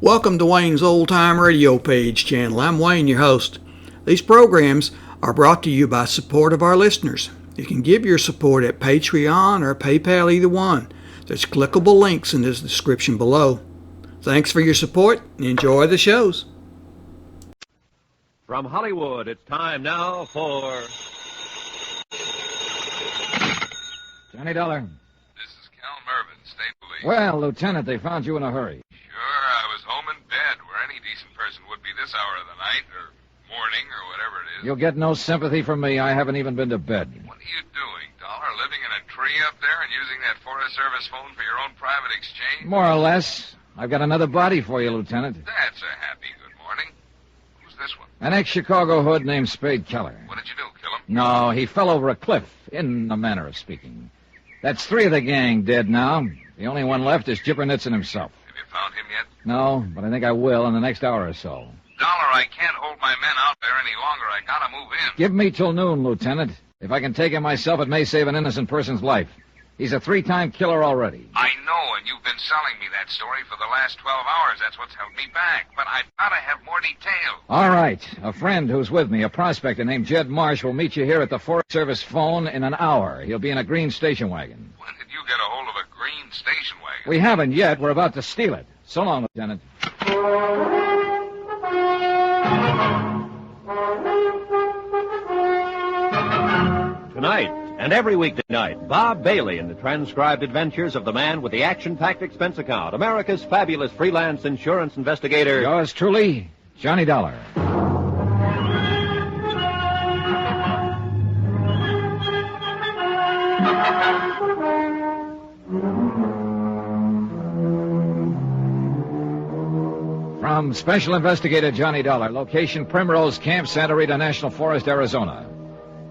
Welcome to Wayne's Old Time Radio Page channel. I'm Wayne, your host. These programs are brought to you by support of our listeners. You can give your support at Patreon or PayPal, either one. There's clickable links in the description below. Thanks for your support and enjoy the shows. From Hollywood, it's time now for... Johnny Dollar. This is Cal Mervyn, State Police. Well, Lieutenant, they found you in a hurry. Sure, I was home in bed, where any decent person would be this hour of the night, or morning, or whatever it is. You'll get no sympathy from me. I haven't even been to bed. What are you doing, Dollar? Living in a tree up there and using that Forest Service phone for your own private exchange? More or less. I've got another body for you, Lieutenant. That's a happy good morning. Who's this one? An ex-Chicago hood named Spade Keller. What did you do, kill him? No, he fell over a cliff, in a manner of speaking. That's 3 of the gang dead now. The only one left is Jippernitson himself. Have you found him yet? No, but I think I will in the next hour or so. Dollar, I can't hold my men out there any longer. I gotta move in. Give me till noon, Lieutenant. If I can take him myself, it may save an innocent person's life. He's a 3-time killer already. I know, and you've been selling me that story for the last 12 hours. That's what's held me back. But I've gotta have more details. All right. A friend who's with me, a prospector named Jed Marsh, will meet you here at the Forest Service phone in an hour. He'll be in a green station wagon. When did you get a hold of a green station wagon? We haven't yet. We're about to steal it. So long, Lieutenant. Tonight, and every weekday night, Bob Bailey in the transcribed adventures of the man with the action-packed expense account, America's fabulous freelance insurance investigator. Yours truly, Johnny Dollar. From Special Investigator Johnny Dollar, location Primrose Camp, Santa Rita National Forest, Arizona.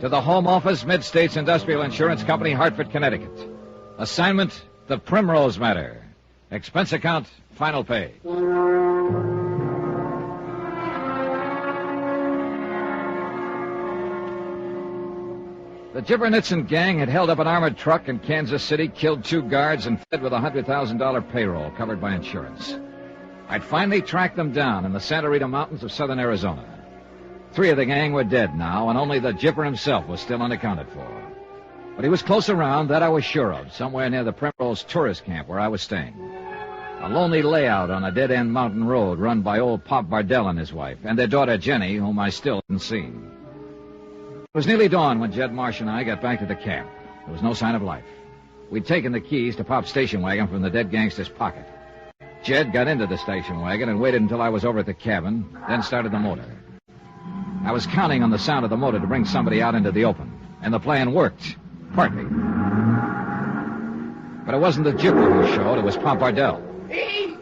To the Home Office, Mid-States Industrial Insurance Company, Hartford, Connecticut. Assignment, The Primrose Matter. Expense account, final pay. The Jippernitson gang had held up an armored truck in Kansas City, killed 2 guards, and fled with a $100,000 payroll covered by insurance. I'd finally tracked them down in the Santa Rita Mountains of southern Arizona. 3 of the gang were dead now, and only the Jipper himself was still unaccounted for. But he was close around, that I was sure of, somewhere near the Primrose tourist camp where I was staying. A lonely layout on a dead-end mountain road run by old Pop Bardell and his wife, and their daughter Jenny, whom I still hadn't seen. It was nearly dawn when Jed Marsh and I got back to the camp. There was no sign of life. We'd taken the keys to Pop's station wagon from the dead gangster's pocket. Jed got into the station wagon and waited until I was over at the cabin, then started the motor. I was counting on the sound of the motor to bring somebody out into the open, and the plan worked, partly. But it wasn't the Jipper who showed, it was Pop Bardell. Hey,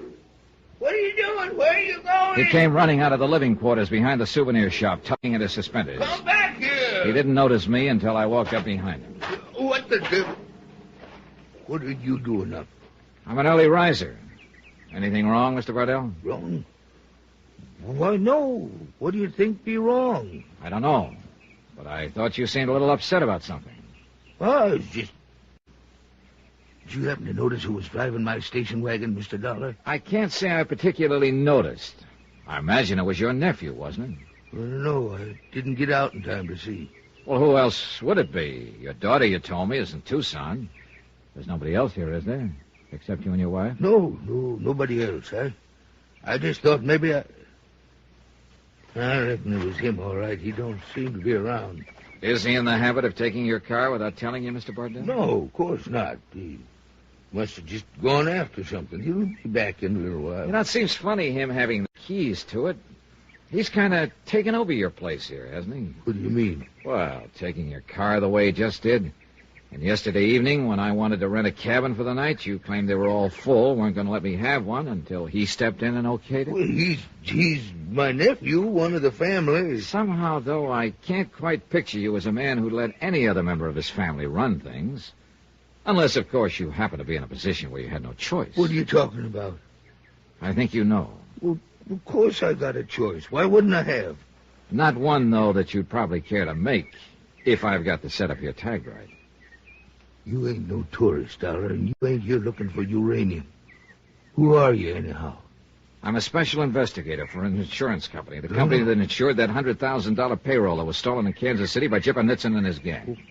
what are you doing? Where are you going? He came running out of the living quarters behind the souvenir shop, tugging at his suspenders. Come back here. He didn't notice me until I walked up behind him. What the devil? What are you doing up? I'm an early riser. Anything wrong, Mr. Bardell? Wrong? Why, no. What do you think be wrong? I don't know, but I thought you seemed a little upset about something. Oh, it's just... Did you happen to notice who was driving my station wagon, Mr. Dollar? I can't say I particularly noticed. I imagine it was your nephew, wasn't it? Well, no, I didn't get out in time to see. Well, who else would it be? Your daughter, you told me, is in Tucson. There's nobody else here, is there? Except you and your wife? No, nobody else. I just thought maybe I reckon it was him, all right. He don't seem to be around. Is he in the habit of taking your car without telling you, Mr. Bardell? No, of course not. He must have just gone after something. He'll be back in a little while. You know, it seems funny, him having the keys to it. He's kind of taken over your place here, hasn't he? What do you mean? Well, taking your car the way he just did. And yesterday evening, when I wanted to rent a cabin for the night, you claimed they were all full, weren't going to let me have one until he stepped in and okayed it. Well, he's my nephew, one of the family. Somehow, though, I can't quite picture you as a man who'd let any other member of his family run things. Unless, of course, you happen to be in a position where you had no choice. What are you talking about? I think you know. Well, of course I got a choice. Why wouldn't I have? Not one, though, that you'd probably care to make, if I've got to set up your tag right. You ain't no tourist, Dollar, and you ain't here looking for uranium. Who are you, anyhow? I'm a special investigator for an insurance company. The company that insured that $100,000 payroll that was stolen in Kansas City by Chipper Nixon and his gang.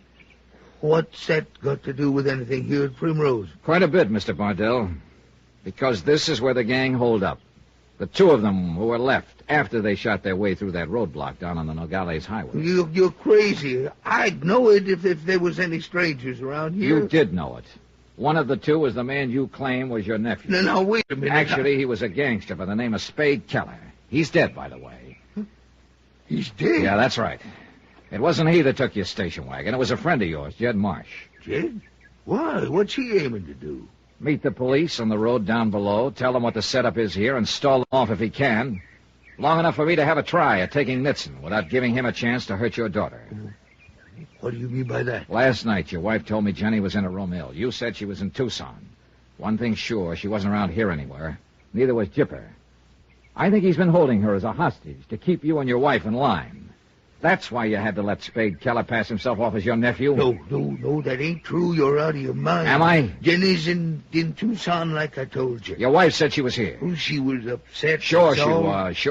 What's that got to do with anything here at Primrose? Quite a bit, Mr. Bardell. Because this is where the gang holed up. The two of them who were left after they shot their way through that roadblock down on the Nogales Highway. You're crazy. I'd know it if there was any strangers around here. You did know it. One of the two was the man you claim was your nephew. Now, wait a minute. Actually, he was a gangster by the name of Spade Keller. He's dead, by the way. He's dead? Yeah, that's right. It wasn't he that took your station wagon. It was a friend of yours, Jed Marsh. Jed? Why? What's he aiming to do? Meet the police on the road down below, tell them what the setup is here, and stall them off if he can. Long enough for me to have a try at taking Nixon without giving him a chance to hurt your daughter. What do you mean by that? Last night, your wife told me Jenny was in her room ill. You said she was in Tucson. One thing's sure, she wasn't around here anywhere. Neither was Chipper. I think he's been holding her as a hostage to keep you and your wife in line. That's why you had to let Spade Keller pass himself off as your nephew. No, that ain't true. You're out of your mind. Am I? Jenny's in Tucson, like I told you. Your wife said she was here. Oh, she was upset. Sure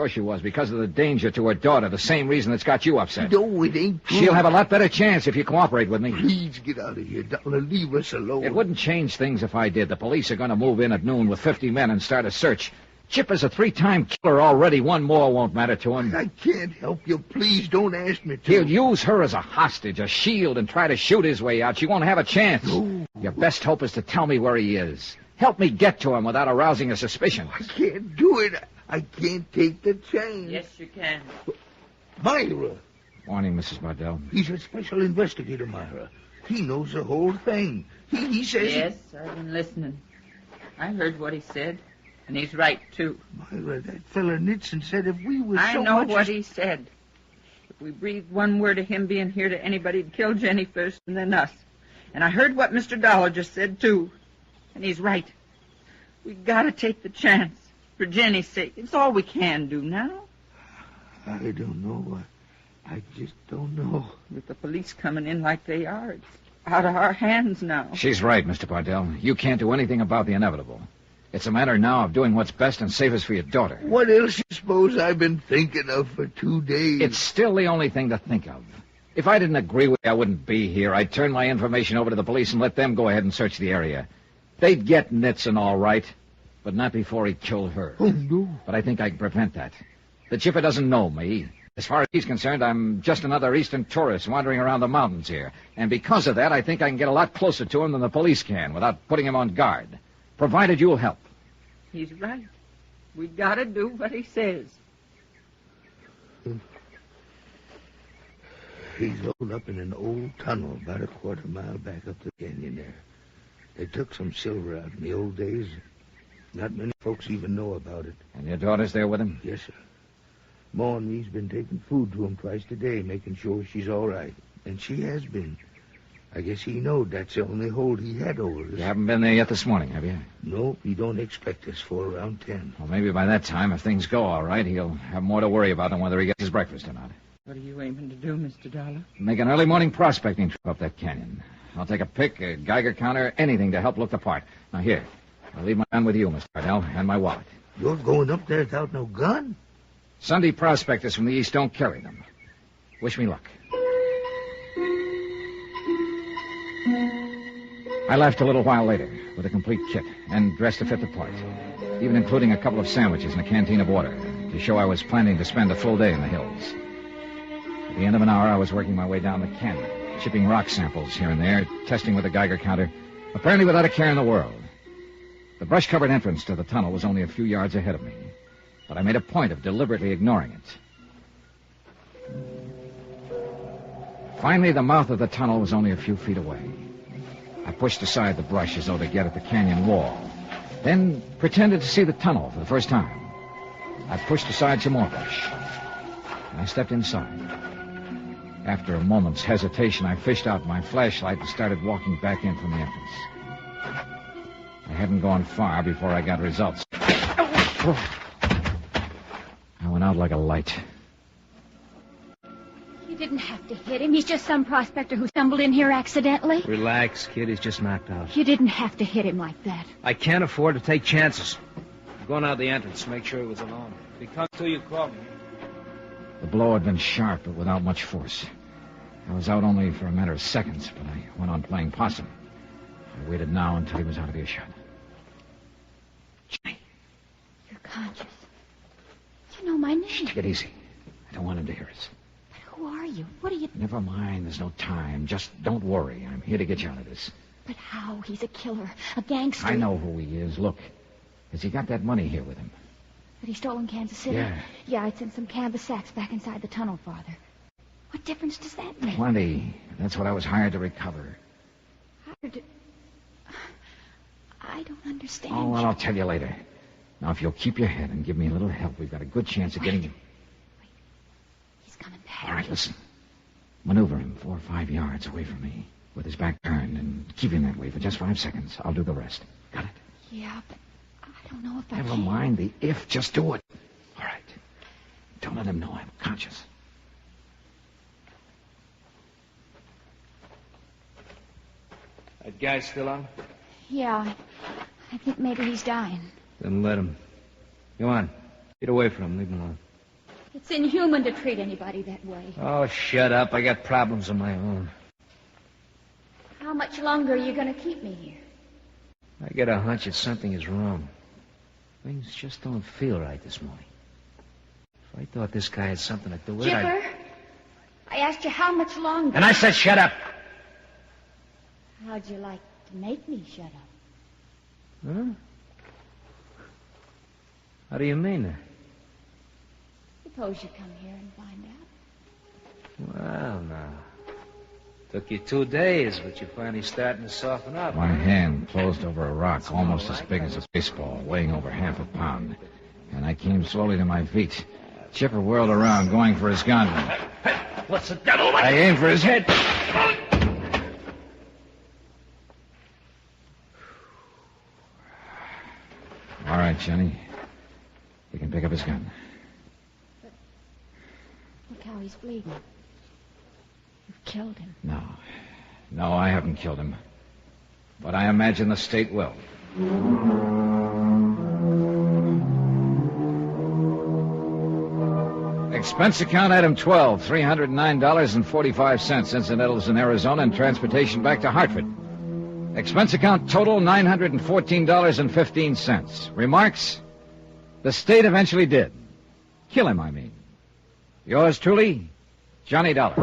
she was, because of the danger to her daughter, the same reason that's got you upset. No, it ain't true. She'll have a lot better chance if you cooperate with me. Please get out of here, Dollar. Leave us alone. It wouldn't change things if I did. The police are going to move in at noon with 50 men and start a search. Chipper's a 3-time killer already. One more won't matter to him. I can't help you. Please don't ask me to. He'll use her as a hostage, a shield, and try to shoot his way out. She won't have a chance. No. Your best hope is to tell me where he is. Help me get to him without arousing a suspicion. I can't do it. I can't take the chance. Yes, you can. Myra. Morning, Mrs. Bardell. He's a special investigator, Myra. He knows the whole thing. He says... Yes, I've been listening. I heard what he said. And he's right, too. Myra, that fella Nixon said if we were I so know much... what he said. If we breathed one word of him being here to anybody, he'd kill Jenny first and then us. And I heard what Mr. Dollar just said, too. And he's right. We gotta take the chance. For Jenny's sake. It's all we can do now. I don't know. I just don't know. With the police coming in like they are, it's out of our hands now. She's right, Mr. Bardell. You can't do anything about the inevitable. It's a matter now of doing what's best and safest for your daughter. What else you suppose I've been thinking of for 2 days? It's still the only thing to think of. If I didn't agree with you, I wouldn't be here. I'd turn my information over to the police and let them go ahead and search the area. They'd get Nixon all right, but not before he killed her. Oh, no. But I think I can prevent that. The Chipper doesn't know me. As far as he's concerned, I'm just another eastern tourist wandering around the mountains here. And because of that, I think I can get a lot closer to him than the police can without putting him on guard. Provided you'll help. He's right. We gotta do what he says. He's holed up in an old tunnel about a quarter mile back up the canyon there. They took some silver out in the old days. Not many folks even know about it. And your daughter's there with him? Yes, sir. Ma and me's been taking food to him twice a day, making sure she's all right. And she has been. I guess he knowed that's the only hold he had over us. You haven't been there yet this morning, have you? No, he don't expect us for around 10. Well, maybe by that time, if things go all right, he'll have more to worry about than whether he gets his breakfast or not. What are you aiming to do, Mr. Dollar? Make an early morning prospecting trip up that canyon. I'll take a pick, a Geiger counter, anything to help look the part. Now, here. I'll leave my gun with you, Mr. Bardell, and my wallet. You're going up there without no gun? Sunday prospectors from the east don't carry them. Wish me luck. I left a little while later with a complete kit and dressed to fit the part, even including a couple of sandwiches and a canteen of water to show I was planning to spend a full day in the hills. At the end of an hour, I was working my way down the canyon, shipping rock samples here and there, testing with a Geiger counter, apparently without a care in the world. The brush-covered entrance to the tunnel was only a few yards ahead of me, but I made a point of deliberately ignoring it. Finally, the mouth of the tunnel was only a few feet away. I pushed aside the brush as though to get at the canyon wall, then pretended to see the tunnel for the first time. I pushed aside some more brush, and I stepped inside. After a moment's hesitation, I fished out my flashlight and started walking back in from the entrance. I hadn't gone far before I got results. I went out like a light. You didn't have to hit him. He's just some prospector who stumbled in here accidentally. Relax, kid. He's just knocked out. You didn't have to hit him like that. I can't afford to take chances. going out the entrance. Make sure he was alone. If he comes to you, call me. The blow had been sharp, but without much force. I was out only for a matter of seconds, but I went on playing possum. I waited now until he was out of earshot. Johnny. You're conscious. You know my name. Take it easy. I don't want him to hear us. But who are you? What are you... Never mind. There's no time. Just don't worry. I'm here to get you out of this. But how? He's a killer. A gangster. I know who he is. Look. Has he got that money here with him? That he stole in Kansas City? Yeah. Yeah, it's in some canvas sacks back inside the tunnel, Father. What difference does that make? Plenty. That's what I was hired to recover. I don't understand. Oh, well, I'll tell you later. Now, if you'll keep your head and give me a little help, we've got a good chance of getting you. Wait. He's coming back. All right, listen. Maneuver him 4 or 5 yards away from me with his back turned and keep him that way for just 5 seconds. I'll do the rest. Got it? Yeah, but I don't know if I Never can. mind the if. Just do it. All right. Don't let him know I'm conscious. That guy's still on? Yeah, I think maybe he's dying. Then let him. Go on. Get away from him. Leave him alone. It's inhuman to treat anybody that way. Oh, shut up. I got problems of my own. How much longer are you going to keep me here? I get a hunch that something is wrong. Things just don't feel right this morning. If I thought this guy had something to do with it, Chipper, I asked you how much longer. And I said shut up. How'd you like to make me shut up? Huh? How do you mean that? Suppose you come here and find out. Well, now. Took you 2 days, but you're finally starting to soften up. My hand closed over a rock almost as big as a baseball, weighing over half a pound. And I came slowly to my feet. Chipper whirled around, going for his gun. What's the devil? I aimed for his head. All right, Johnny. You can pick up his gun. Look how he's bleeding. You've killed him. No, I haven't killed him. But I imagine the state will. Expense account item 12, $309.45, incidentals in Arizona and transportation back to Hartford. Expense account total, $914.15. Remarks? The state eventually did. Kill him, I mean. Yours truly, Johnny Dollar.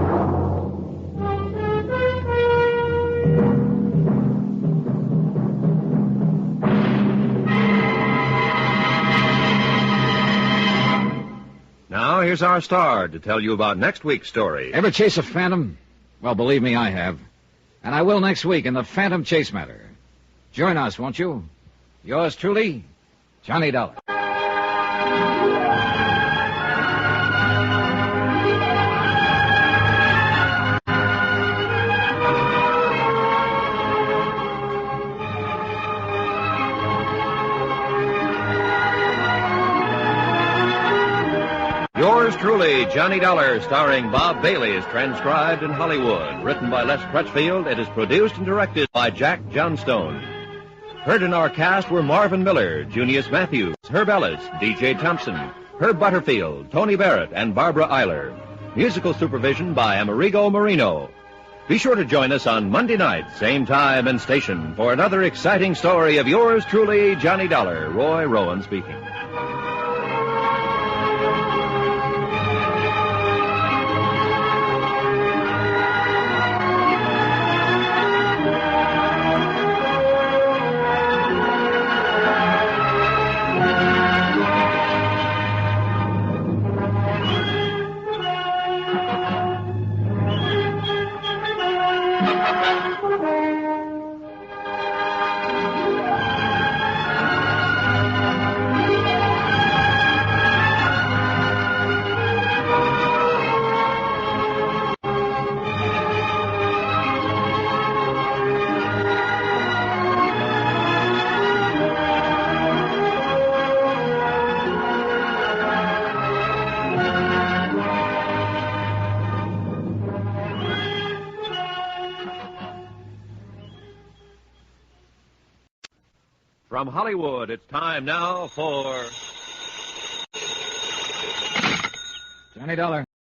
Now, here's our star to tell you about next week's story. Ever chase a phantom? Well, believe me, I have. And I will next week in the Phantom Chase Matter. Join us, won't you? Yours truly, Johnny Dollar. Yours truly, Johnny Dollar, starring Bob Bailey, is transcribed in Hollywood. Written by Les Crutchfield, it is produced and directed by Jack Johnstone. Heard in our cast were Marvin Miller, Junius Matthews, Herb Ellis, D.J. Thompson, Herb Butterfield, Tony Barrett, and Barbara Eiler. Musical supervision by Amerigo Marino. Be sure to join us on Monday night, same time and station, for another exciting story of yours truly, Johnny Dollar. Roy Rowan speaking. From Hollywood, it's time now for... Johnny Dollar.